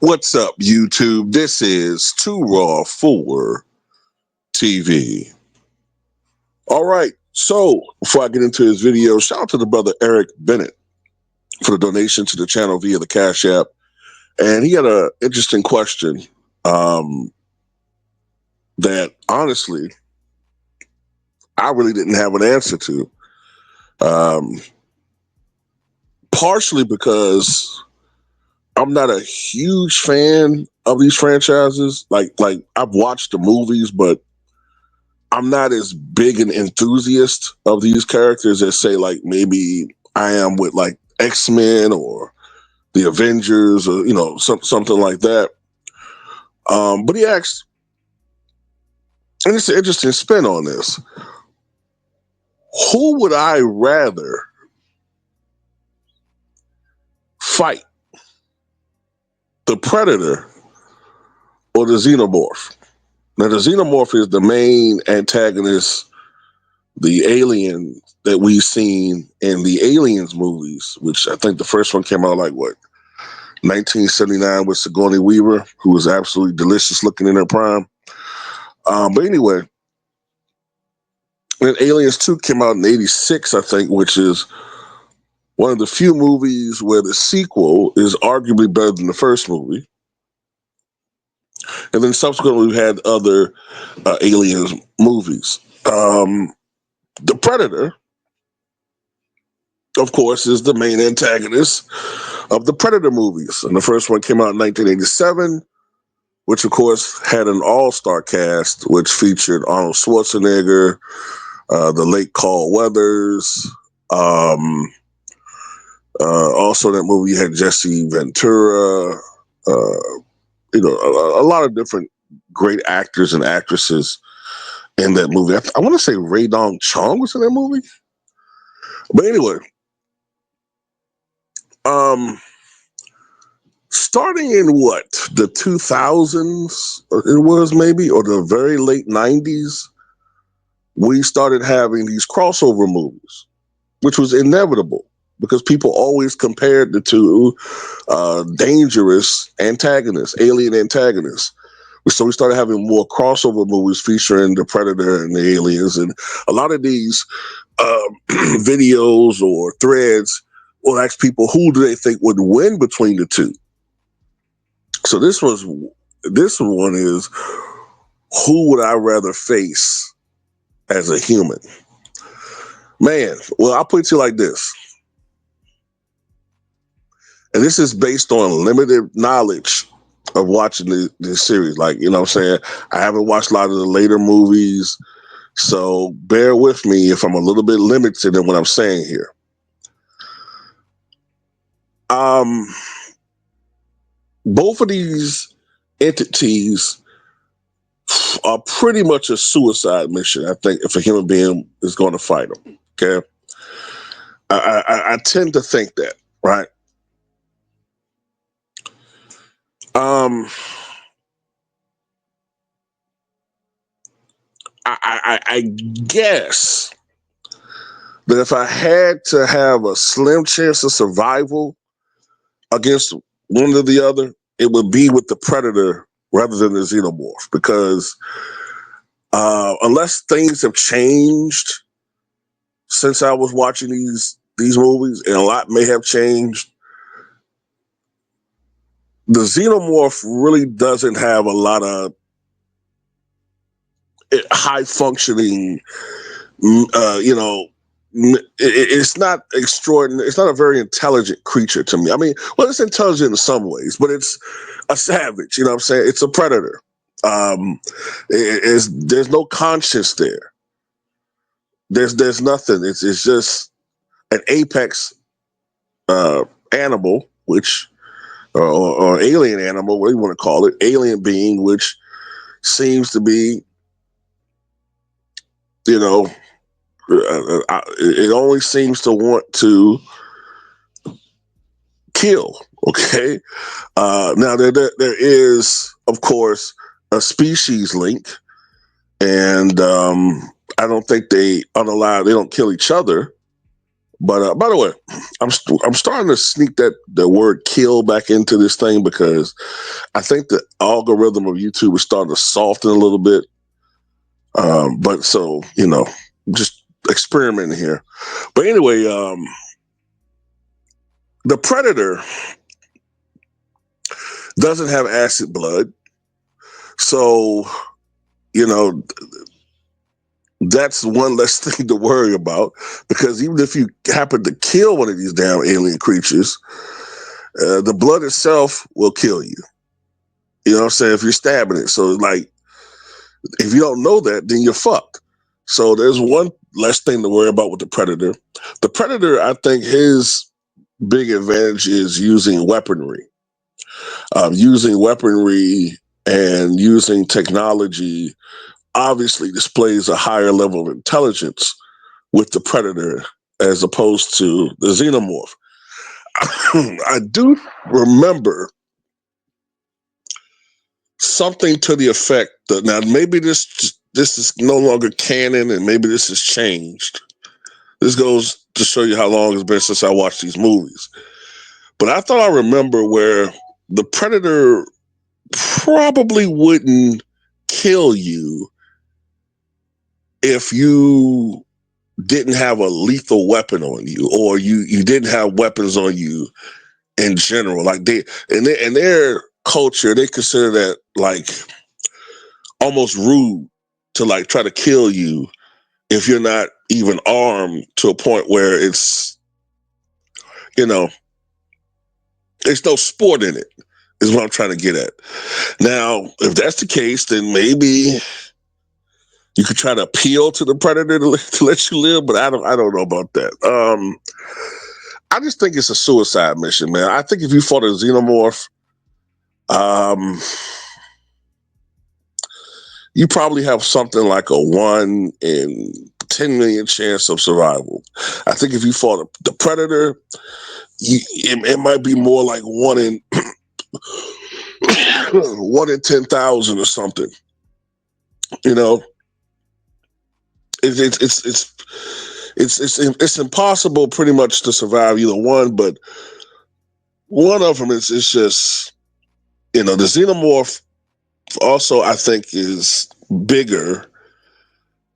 What's up, YouTube? This is Too Raw for TV. All right, so before I get into this video, shout out to the brother Eric Bennett for the donation to the channel via the Cash App. And he had an interesting question that honestly I really didn't have an answer to. Partially because I'm not a huge fan of these franchises. Like I've watched the movies, but I'm not as big an enthusiast of these characters as say like maybe I am with like X-Men or the Avengers or something like that. But he asked, and it's an interesting spin on this. Who would I rather fight? The Predator or the Xenomorph? Now, the Xenomorph is the main antagonist, the alien that we've seen in the Aliens movies, which I think the first one came out like, 1979 with Sigourney Weaver, who was absolutely delicious looking in her prime. But anyway, and Aliens 2 came out in 86, I think, which is one of the few movies where the sequel is arguably better than the first movie. And then subsequently, we've had other Aliens movies. The Predator, of course, is the main antagonist of the Predator movies. And the first one came out in 1987, which, of course, had an all-star cast, which featured Arnold Schwarzenegger, the late Carl Weathers. Also, in that movie, you had Jesse Ventura, a lot of different great actors and actresses in that movie. I want to say Ray Dong Chong was in that movie. But anyway, starting in the 2000s, it was maybe, or the very late 90s, we started having these crossover movies, which was inevitable because people always compared the two dangerous antagonists, alien antagonists. So we started having more crossover movies featuring the Predator and the aliens. And a lot of these videos or threads will ask people, who do they think would win between the two? So this one is, who would I rather face as a human? Man, well, I'll put it to you like this. And this is based on limited knowledge of watching this series. Like, you know what I'm saying? I haven't watched a lot of the later movies, so bear with me if I'm a little bit limited in what I'm saying here. Both of these entities are pretty much a suicide mission, I think, if a human being is going to fight them. Okay. I tend to think that, right? I guess that if I had to have a slim chance of survival against one or the other, it would be with the Predator rather than the Xenomorph, because unless things have changed since I was watching these movies, and a lot may have changed, the Xenomorph really doesn't have a lot of high functioning, it's not extraordinary. It's not a very intelligent creature to me. I mean, well, it's intelligent in some ways, but it's a savage. You know what I'm saying? It's a predator. There's no conscience there. There's nothing. It's just an apex animal, which or alien animal, what do you want to call it? Alien being, which seems to be, it only seems to want to kill. Okay. Now there is, of course, a species link, and I don't think they don't kill each other, But by the way, I'm starting to sneak the word "kill" back into this thing because I think the algorithm of YouTube is starting to soften a little bit. But so just experimenting here. But anyway, the predator doesn't have acid blood, so you know that's one less thing to worry about. Because even if you happen to kill one of these damn alien creatures, the blood itself will kill you. You know what I'm saying? If you're stabbing it, so like if you don't know that, then you're fucked. So there's one less thing to worry about with the predator. The predator, I think, his big advantage is using weaponry. Using weaponry and using technology obviously displays a higher level of intelligence with the predator as opposed to the xenomorph. I do remember something to the effect that now maybe this is no longer canon and maybe this has changed. This goes to show you how long it's been since I watched these movies. But I thought I remember where the predator probably wouldn't kill you if you didn't have a lethal weapon on you or you didn't have weapons on you in general. Like in their culture, they consider that like almost rude to like try to kill you if you're not even armed to a point where you know, there's no sport in it, is what I'm trying to get at. Now, if that's the case, then maybe you could try to appeal to the predator to let you live, but I don't know about that. I just think it's a suicide mission, man. I think if you fought a xenomorph, um, you probably have something like a 1 in 10 million chance of survival. I think if you fought the predator, it might be more like 1 in 1 in 10,000 or something. You know, it's impossible pretty much to survive either one, but one of them is just the xenomorph also I think is bigger,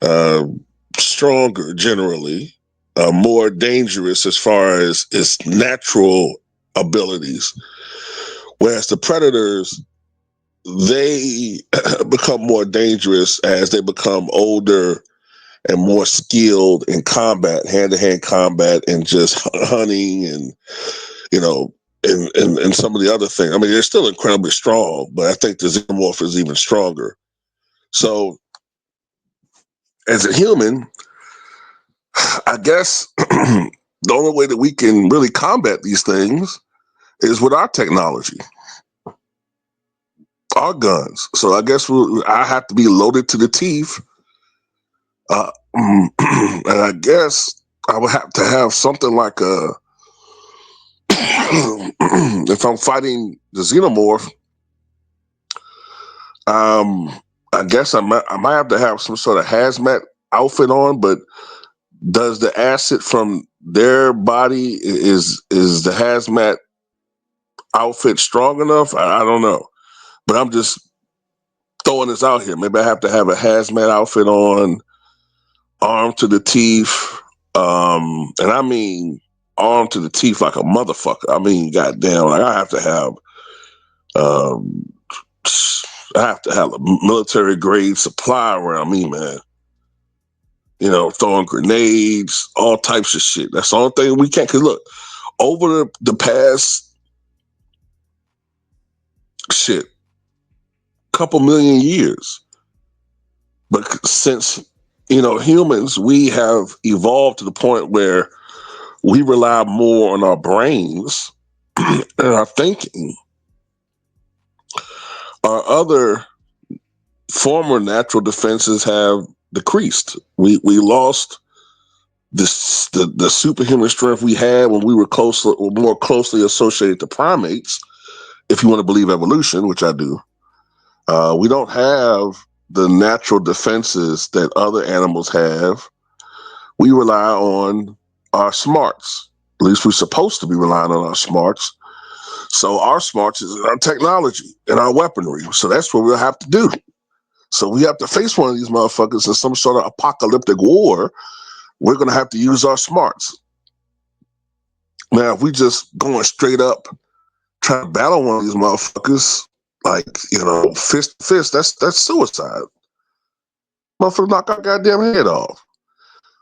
uh, stronger generally, more dangerous as far as its natural abilities, whereas the predators they become more dangerous as they become older and more skilled in combat, hand-to-hand combat, and just hunting and you know, and some of the other things. I mean, they're still incredibly strong, but I think the xenomorph is even stronger. So, as a human, I guess the only way that we can really combat these things is with our technology, our guns. So I guess I have to be loaded to the teeth, and I guess I would have to have something like a. If I'm fighting the xenomorph, Um, I guess I might have to have some sort of hazmat outfit on, but does the acid from their body is the hazmat outfit strong enough? I don't know, but I'm just throwing this out here. Maybe I have to have a hazmat outfit on, armed to the teeth, and I mean armed to the teeth like a motherfucker. I mean, goddamn, like I have to have um, a military grade supply around me, man. Throwing grenades, all types of shit. That's the only thing we can't. Cause look, over the past shit, couple million years, but since humans, we have evolved to the point where we rely more on our brains and our thinking. Our other former natural defenses have decreased. We lost the superhuman strength we had when we were more closely associated to primates, if you want to believe evolution, which I do. We don't have the natural defenses that other animals have. We rely on our smarts. At least we're supposed to be relying on our smarts. So our smarts is our technology and our weaponry. So that's what we'll have to do. So we have to face one of these motherfuckers in some sort of apocalyptic war. We're going to have to use our smarts. Now, if we just going straight up trying to battle one of these motherfuckers, like, fist to fist, that's suicide. Motherfucker knock our goddamn head off.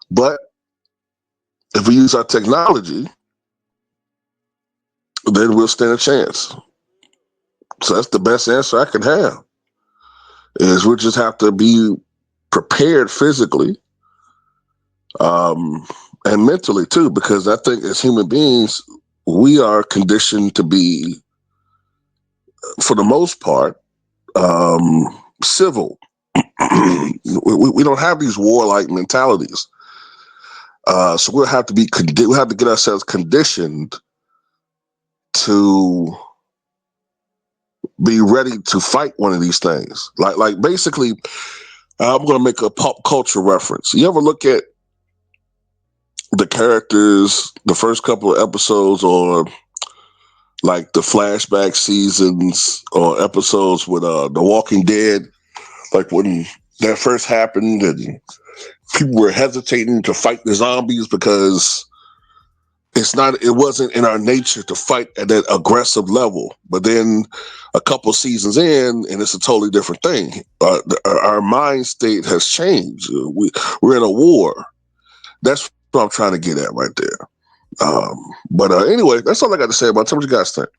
But if we use our technology, then we'll stand a chance. So that's the best answer I can have. Is we just have to be prepared physically, and mentally too, because I think as human beings, we are conditioned to be, for the most part, civil. We don't have these warlike mentalities. So we'll have to we'll have to get ourselves conditioned to be ready to fight one of these things. Like basically, I'm going to make a pop culture reference. You ever look at the characters, the first couple of episodes, or like the flashback seasons or episodes with The Walking Dead, like when that first happened and people were hesitating to fight the zombies because it wasn't in our nature to fight at that aggressive level. But then a couple seasons in, and it's a totally different thing. Our mind state has changed. We're in a war. That's what I'm trying to get at right there. But anyway, that's all I got to say about it. Tell me what you guys think.